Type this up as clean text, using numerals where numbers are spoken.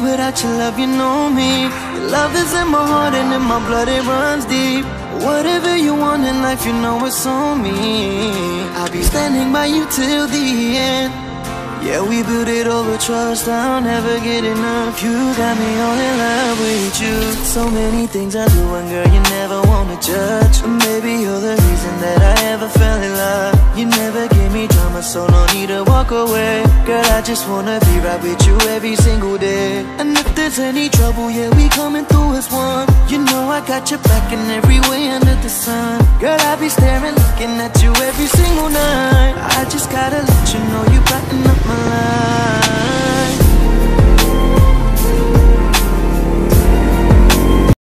without your love, you know me. Your love is in my heart and in my blood, it runs deep. Whatever you want in life, you know it's on me. I'll be standing by you till the end. Yeah, we built it over trust, I'll never get enough. You got me all in love with you. So many things I do, and girl, you never wanna judge. And maybe you're the reason that I ever fell in love. You never gave me drama, so no need to walk away. Girl, I just wanna be right with you every single day. And if there's any trouble, yeah, we coming through as one. You know I got your back in every way under the sun. Girl, I be staring, looking at you every single night. I just gotta let you know you brighten up my life.